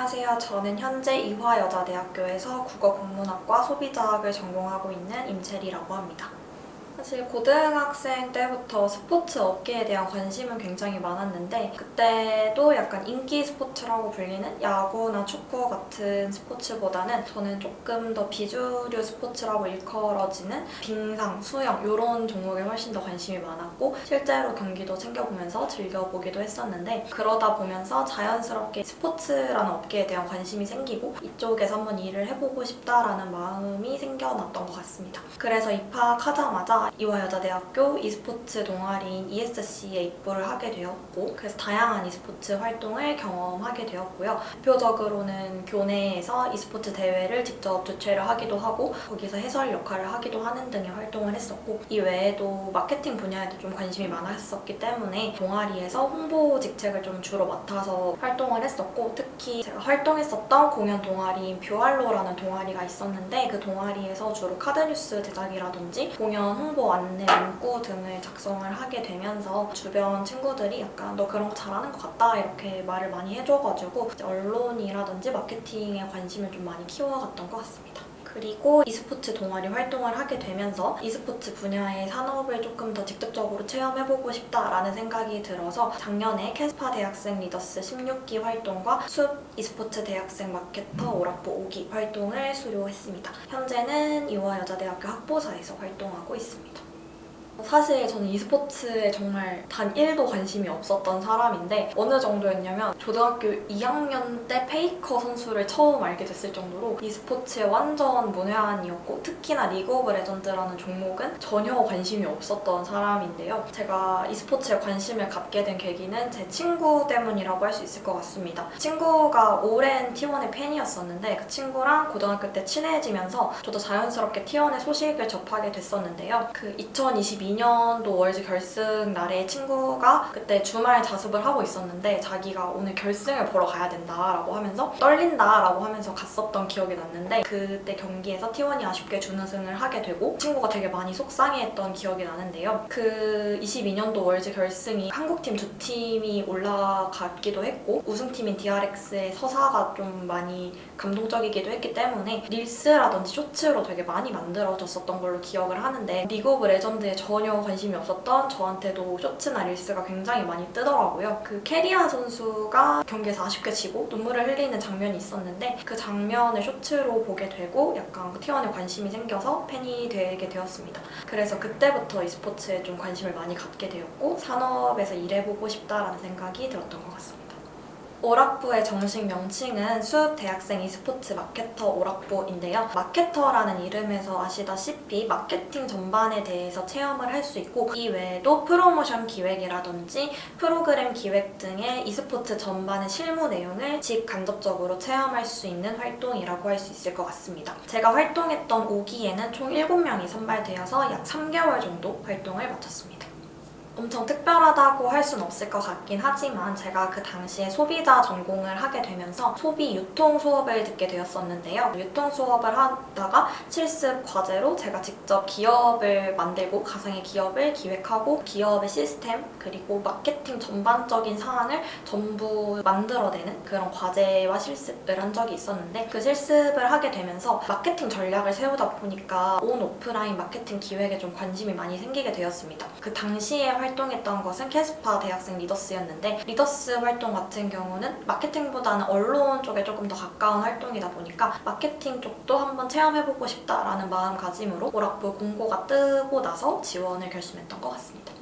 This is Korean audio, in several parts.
안녕하세요. 저는 현재 이화여자대학교에서 국어국문학과 소비자학을 전공하고 있는 임채리라고 합니다. 사실 고등학생 때부터 스포츠 업계에 대한 관심은 굉장히 많았는데 그때도 약간 인기 스포츠라고 불리는 야구나 축구 같은 스포츠보다는 저는 조금 더 비주류 스포츠라고 일컬어지는 빙상, 수영 이런 종목에 훨씬 더 관심이 많았고 실제로 경기도 챙겨보면서 즐겨보기도 했었는데 그러다 보면서 자연스럽게 스포츠라는 업계에 대한 관심이 생기고 이쪽에서 한번 일을 해보고 싶다라는 마음이 생겨났던 것 같습니다. 그래서 입학하자마자 이화여자대학교 e스포츠 동아리인 ESC에 입부를 하게 되었고 그래서 다양한 e스포츠 활동을 경험하게 되었고요. 대표적으로는 교내에서 e스포츠 대회를 직접 주최를 하기도 하고 거기서 해설 역할을 하기도 하는 등의 활동을 했었고 이 외에도 마케팅 분야에도 좀 관심이 많았었기 때문에 동아리에서 홍보 직책을 좀 주로 맡아서 활동을 했었고 특히 제가 활동했었던 공연 동아리인 뷰알로라는 동아리가 있었는데 그 동아리에서 주로 카드뉴스 제작이라든지 공연 홍보 안내 문구 등을 작성을 하게 되면서 주변 친구들이 약간 너 그런 거 잘하는 것 같다 이렇게 말을 많이 해줘가지고 언론이라든지 마케팅에 관심을 좀 많이 키워갔던 것 같습니다. 그리고 e스포츠 동아리 활동을 하게 되면서 e스포츠 분야의 산업을 조금 더 직접적으로 체험해보고 싶다라는 생각이 들어서 작년에 캐스파 대학생 리더스 16기 활동과 숲 e스포츠 대학생 마케터 오락부 5기 활동을 수료했습니다. 현재는 이화여자대학교 학보사에서 활동하고 있습니다. 사실 저는 e스포츠에 정말 단 1도 관심이 없었던 사람인데 어느 정도였냐면 초등학교 2학년 때 페이커 선수를 처음 알게 됐을 정도로 e스포츠에 완전 문외한이었고 특히나 리그 오브 레전드라는 종목은 전혀 관심이 없었던 사람인데요. 제가 e스포츠에 관심을 갖게 된 계기는 제 친구 때문이라고 할 수 있을 것 같습니다. 친구가 오랜 T1의 팬이었었는데 그 친구랑 고등학교 때 친해지면서 저도 자연스럽게 T1의 소식을 접하게 됐었는데요. 그 2022년도 월즈 결승 날에 친구가 그때 주말 자습을 하고 있었는데 자기가 오늘 결승을 보러 가야 된다라고 하면서 떨린다라고 하면서 갔었던 기억이 났는데 그때 경기에서 T1이 아쉽게 준우승을 하게 되고 친구가 되게 많이 속상해했던 기억이 나는데요. 그 22년도 월즈 결승이 한국팀 두 팀이 올라갔기도 했고 우승팀인 DRX의 서사가 좀 많이 감동적이기도 했기 때문에 릴스라든지 쇼츠로 되게 많이 만들어졌었던 걸로 기억을 하는데 리그 오브 레전드에 전혀 관심이 없었던 저한테도 쇼츠나 릴스가 굉장히 많이 뜨더라고요. 그 캐리아 선수가 경기에서 아쉽게 지고 눈물을 흘리는 장면이 있었는데 그 장면을 쇼츠로 보게 되고 약간 T1에 관심이 생겨서 팬이 되게 되었습니다. 그래서 그때부터 e스포츠에 좀 관심을 많이 갖게 되었고 산업에서 일해보고 싶다라는 생각이 들었던 것 같습니다. 오락부의 정식 명칭은 수읍 대학생 e스포츠 마케터 오락부인데요. 마케터라는 이름에서 아시다시피 마케팅 전반에 대해서 체험을 할 수 있고 이 외에도 프로모션 기획이라든지 프로그램 기획 등의 e스포츠 전반의 실무 내용을 직간접적으로 체험할 수 있는 활동이라고 할 수 있을 것 같습니다. 제가 활동했던 5기에는 총 7명이 선발되어서 약 3개월 정도 활동을 마쳤습니다. 엄청 특별하다고 할 순 없을 것 같긴 하지만 제가 그 당시에 소비자 전공을 하게 되면서 소비 유통 수업을 듣게 되었었는데요. 유통 수업을 하다가 실습 과제로 제가 직접 기업을 만들고 가상의 기업을 기획하고 기업의 시스템 그리고 마케팅 전반적인 사항을 전부 만들어내는 그런 과제와 실습을 한 적이 있었는데 그 실습을 하게 되면서 마케팅 전략을 세우다 보니까 온 오프라인 마케팅 기획에 좀 관심이 많이 생기게 되었습니다. 그 당시에 활동했던 것은 캐스파 대학생 리더스였는데 리더스 활동 같은 경우는 마케팅보다는 언론 쪽에 조금 더 가까운 활동이다 보니까 마케팅 쪽도 한번 체험해보고 싶다라는 마음가짐으로 오락부 공고가 뜨고 나서 지원을 결심했던 것 같습니다.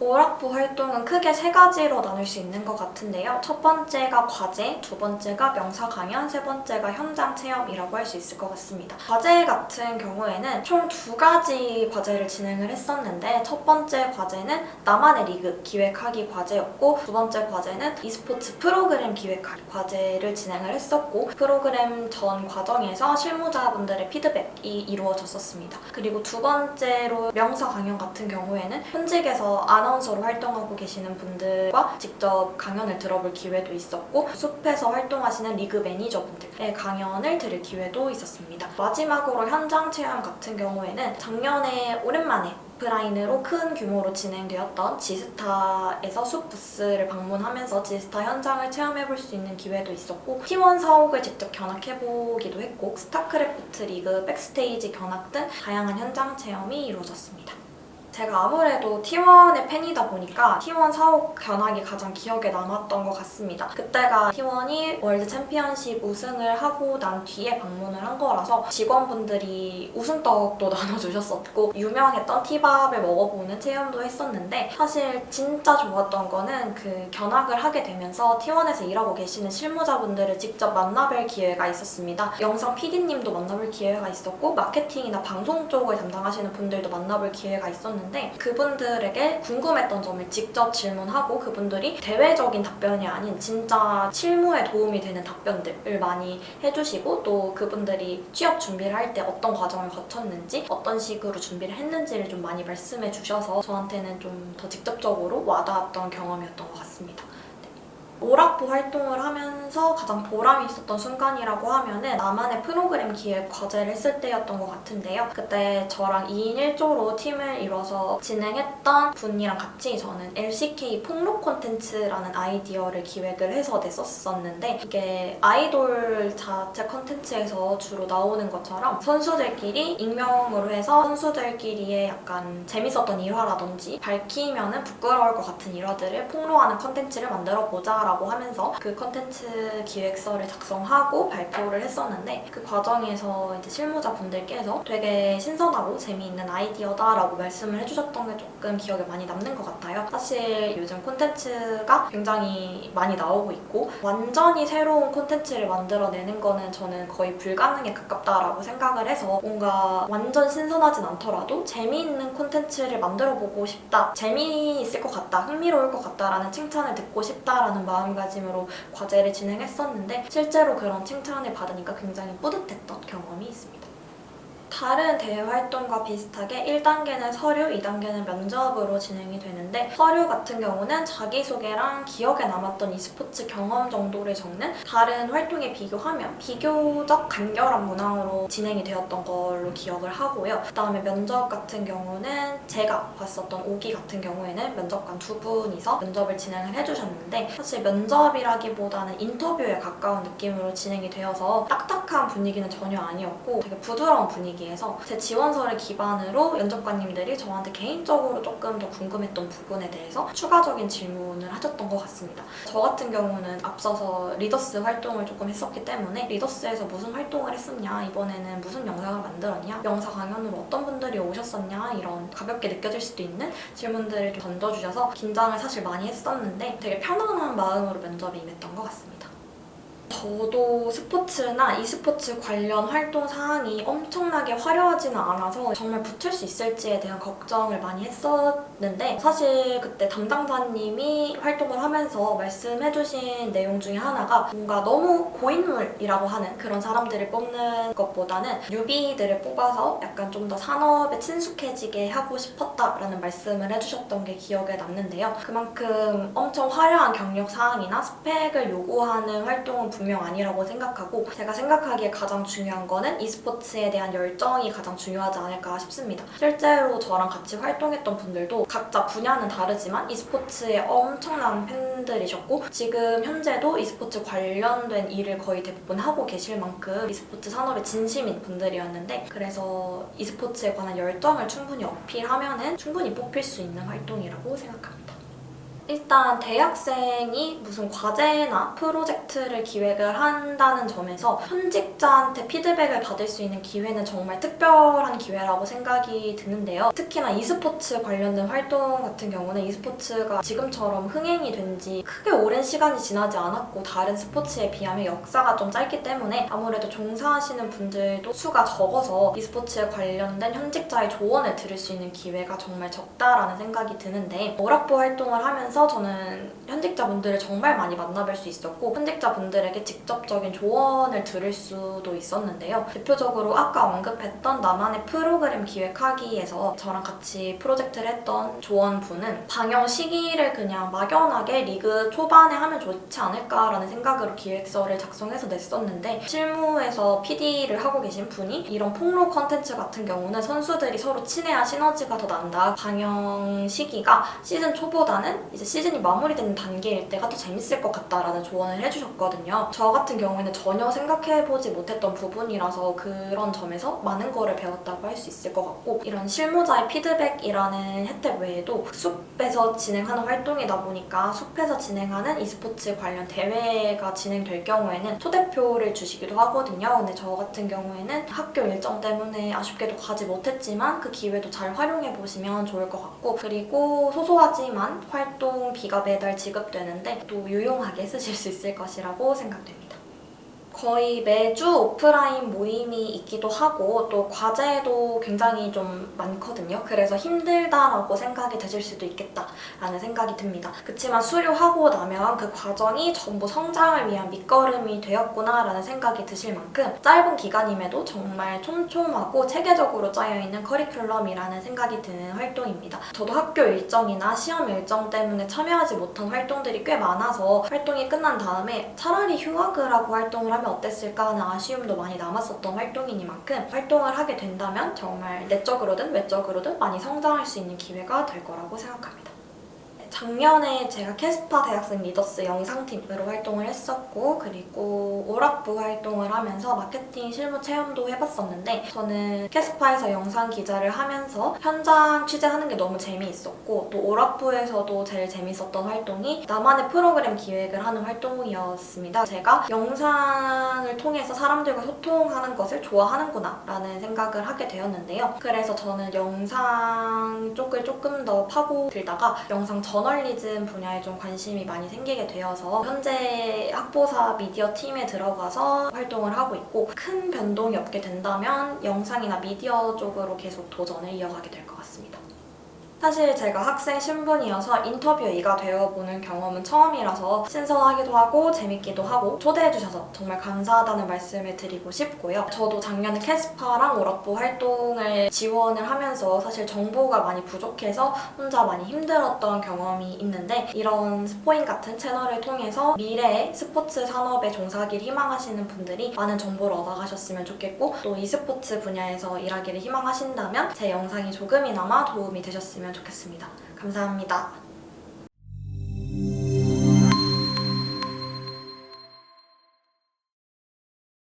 오락부 활동은 크게 3가지로 나눌 수 있는 것 같은데요. 첫 번째가 과제, 두 번째가 명사 강연, 세 번째가 현장 체험이라고 할 수 있을 것 같습니다. 과제 같은 경우에는 총 2가지 과제를 진행을 했었는데 첫 번째 과제는 나만의 리그 기획하기 과제였고 두 번째 과제는 e스포츠 프로그램 기획하기 과제를 진행을 했었고 프로그램 전 과정에서 실무자분들의 피드백이 이루어졌었습니다. 그리고 두 번째로 명사 강연 같은 경우에는 현직에서 아나운서로 활동하고 계시는 분들과 직접 강연을 들어볼 기회도 있었고 숲에서 활동하시는 리그 매니저분들의 강연을 들을 기회도 있었습니다. 마지막으로 현장 체험 같은 경우에는 작년에 오랜만에 오프라인으로 큰 규모로 진행되었던 지스타에서 숲 부스를 방문하면서 지스타 현장을 체험해볼 수 있는 기회도 있었고 T1 사옥을 직접 견학해보기도 했고 스타크래프트 리그 백스테이지 견학 등 다양한 현장 체험이 이루어졌습니다. 제가 아무래도 T1의 팬이다 보니까 T1 사옥 견학이 가장 기억에 남았던 것 같습니다. 그때가 T1이 월드 챔피언십 우승을 하고 난 뒤에 방문을 한 거라서 직원분들이 우승떡도 나눠주셨었고 유명했던 티밥을 먹어보는 체험도 했었는데 사실 진짜 좋았던 거는 그 견학을 하게 되면서 T1에서 일하고 계시는 실무자분들을 직접 만나뵐 기회가 있었습니다. 영상 PD님도 만나볼 기회가 있었고 마케팅이나 방송 쪽을 담당하시는 분들도 만나볼 기회가 있었는데 그분들에게 궁금했던 점을 직접 질문하고 그분들이 대외적인 답변이 아닌 진짜 실무에 도움이 되는 답변들을 많이 해주시고 또 그분들이 취업 준비를 할 때 어떤 과정을 거쳤는지 어떤 식으로 준비를 했는지를 좀 많이 말씀해 주셔서 저한테는 좀 더 직접적으로 와닿았던 경험이었던 것 같습니다. 오락부 활동을 하면서 가장 보람이 있었던 순간이라고 하면은 나만의 프로그램 기획 과제를 했을 때였던 것 같은데요. 그때 저랑 2인 1조로 팀을 이뤄서 진행했던 분이랑 같이 저는 LCK 폭로 콘텐츠라는 아이디어를 기획을 해서 냈었었는데 이게 아이돌 자체 콘텐츠에서 주로 나오는 것처럼 선수들끼리 익명으로 해서 선수들끼리의 약간 재밌었던 일화라든지 밝히면은 부끄러울 것 같은 일화들을 폭로하는 콘텐츠를 만들어보자 라고 하면서 그 컨텐츠 기획서를 작성하고 발표를 했었는데 그 과정에서 이제 실무자분들께서 되게 신선하고 재미있는 아이디어다라고 말씀을 해주셨던 게 조금 기억에 많이 남는 것 같아요. 사실 요즘 콘텐츠가 굉장히 많이 나오고 있고 완전히 새로운 콘텐츠를 만들어내는 거는 저는 거의 불가능에 가깝다라고 생각을 해서 뭔가 완전 신선하진 않더라도 재미있는 콘텐츠를 만들어보고 싶다, 재미있을 것 같다, 흥미로울 것 같다라는 칭찬을 듣고 싶다라는 마음가짐으로 과제를 진행했었는데 실제로 그런 칭찬을 받으니까 굉장히 뿌듯했던 경험이 있습니다. 다른 대외 활동과 비슷하게 1단계는 서류, 2단계는 면접으로 진행이 되는데 서류 같은 경우는 자기소개랑 기억에 남았던 e스포츠 경험 정도를 적는 다른 활동에 비교하면 비교적 간결한 문항으로 진행이 되었던 걸로 기억을 하고요. 그다음에 면접 같은 경우는 제가 봤었던 5기 같은 경우에는 면접관 2분이서 면접을 진행을 해주셨는데 사실 면접이라기보다는 인터뷰에 가까운 느낌으로 진행이 되어서 딱딱한 분위기는 전혀 아니었고 되게 부드러운 분위기 에서 제 지원서를 기반으로 면접관님들이 저한테 개인적으로 조금 더 궁금했던 부분에 대해서 추가적인 질문을 하셨던 것 같습니다. 저 같은 경우는 앞서서 리더스 활동을 조금 했었기 때문에 리더스에서 무슨 활동을 했었냐, 이번에는 무슨 영상을 만들었냐, 영상 강연으로 어떤 분들이 오셨었냐 이런 가볍게 느껴질 수도 있는 질문들을 좀 던져주셔서 긴장을 사실 많이 했었는데 되게 편안한 마음으로 면접에 임했던 것 같습니다. 저도 스포츠나 e스포츠 관련 활동 사항이 엄청나게 화려하지는 않아서 정말 붙을 수 있을지에 대한 걱정을 많이 했었는데 사실 그때 담당자님이 활동을 하면서 말씀해주신 내용 중에 하나가 뭔가 너무 고인물이라고 하는 그런 사람들을 뽑는 것보다는 뉴비들을 뽑아서 약간 좀 더 산업에 친숙해지게 하고 싶었다라는 말씀을 해주셨던 게 기억에 남는데요. 그만큼 엄청 화려한 경력 사항이나 스펙을 요구하는 활동은 분명 아니라고 생각하고 제가 생각하기에 가장 중요한 거는 e스포츠에 대한 열정이 가장 중요하지 않을까 싶습니다. 실제로 저랑 같이 활동했던 분들도 각자 분야는 다르지만 e스포츠에 엄청난 팬들이셨고 지금 현재도 e스포츠 관련된 일을 거의 대부분 하고 계실 만큼 e스포츠 산업에 진심인 분들이었는데 그래서 e스포츠에 관한 열정을 충분히 어필하면은 충분히 뽑힐 수 있는 활동이라고 생각합니다. 일단 대학생이 무슨 과제나 프로젝트를 기획을 한다는 점에서 현직자한테 피드백을 받을 수 있는 기회는 정말 특별한 기회라고 생각이 드는데요. 특히나 e스포츠 관련된 활동 같은 경우는 e스포츠가 지금처럼 흥행이 된 지 크게 오랜 시간이 지나지 않았고 다른 스포츠에 비하면 역사가 좀 짧기 때문에 아무래도 종사하시는 분들도 수가 적어서 e스포츠에 관련된 현직자의 조언을 들을 수 있는 기회가 정말 적다라는 생각이 드는데 오락부 활동을 하면서 통해서 저는 현직자분들을 정말 많이 만나뵐 수 있었고 현직자분들에게 직접적인 조언을 들을 수도 있었는데요. 대표적으로 아까 언급했던 나만의 프로그램 기획하기에서 저랑 같이 프로젝트를 했던 조언분은 방영 시기를 그냥 막연하게 리그 초반에 하면 좋지 않을까라는 생각으로 기획서를 작성해서 냈었는데 실무에서 PD를 하고 계신 분이 이런 폭로 컨텐츠 같은 경우는 선수들이 서로 친해야 시너지가 더 난다. 방영 시기가 시즌 초보다는 이제 시즌이 마무리되는 단계일 때가 더 재밌을 것 같다라는 조언을 해주셨거든요. 저 같은 경우에는 전혀 생각해보지 못했던 부분이라서 그런 점에서 많은 거를 배웠다고 할 수 있을 것 같고 이런 실무자의 피드백이라는 혜택 외에도 숲에서 진행하는 활동이다 보니까 숲에서 진행하는 e스포츠 관련 대회가 진행될 경우에는 초대표를 주시기도 하거든요. 근데 저 같은 경우에는 학교 일정 때문에 아쉽게도 가지 못했지만 그 기회도 잘 활용해보시면 좋을 것 같고 그리고 소소하지만 활동비가 매달 지급되는데 또 유용하게 쓰실 수 있을 것이라고 생각됩니다. 거의 매주 오프라인 모임이 있기도 하고 또 과제도 굉장히 좀 많거든요. 그래서 힘들다라고 생각이 드실 수도 있겠다라는 생각이 듭니다. 그치만 수료하고 나면 그 과정이 전부 성장을 위한 밑거름이 되었구나라는 생각이 드실 만큼 짧은 기간임에도 정말 촘촘하고 체계적으로 짜여있는 커리큘럼이라는 생각이 드는 활동입니다. 저도 학교 일정이나 시험 일정 때문에 참여하지 못한 활동들이 꽤 많아서 활동이 끝난 다음에 차라리 휴학을 하고 활동을 하면 어땠을까 하는 아쉬움도 많이 남았었던 활동이니만큼 활동을 하게 된다면 정말 내적으로든 외적으로든 많이 성장할 수 있는 기회가 될 거라고 생각합니다. 작년에 제가 캐스파 대학생 리더스 영상팀으로 활동을 했었고 그리고 오락부 활동을 하면서 마케팅 실무 체험도 해봤었는데 저는 캐스파에서 영상 기자를 하면서 현장 취재하는 게 너무 재미있었고 또 오락부에서도 제일 재밌었던 활동이 나만의 프로그램 기획을 하는 활동이었습니다. 제가 영상을 통해서 사람들과 소통하는 것을 좋아하는구나 라는 생각을 하게 되었는데요. 그래서 저는 영상 쪽을 조금 더 파고들다가 영상 저널리즘 분야에 좀 관심이 많이 생기게 되어서 현재 학보사 미디어 팀에 들어가서 활동을 하고 있고 큰 변동이 없게 된다면 영상이나 미디어 쪽으로 계속 도전을 이어가게 될 것 같습니다. 사실 제가 학생 신분이어서 인터뷰이가 되어보는 경험은 처음이라서 신선하기도 하고 재밌기도 하고 초대해주셔서 정말 감사하다는 말씀을 드리고 싶고요. 저도 작년에 캐스파랑 오락부 활동을 지원을 하면서 사실 정보가 많이 부족해서 혼자 많이 힘들었던 경험이 있는데 이런 스포인 같은 채널을 통해서 미래의 스포츠 산업에 종사하기를 희망하시는 분들이 많은 정보를 얻어가셨으면 좋겠고 또 e스포츠 분야에서 일하기를 희망하신다면 제 영상이 조금이나마 도움이 되셨으면 좋겠습니다. 감사합니다.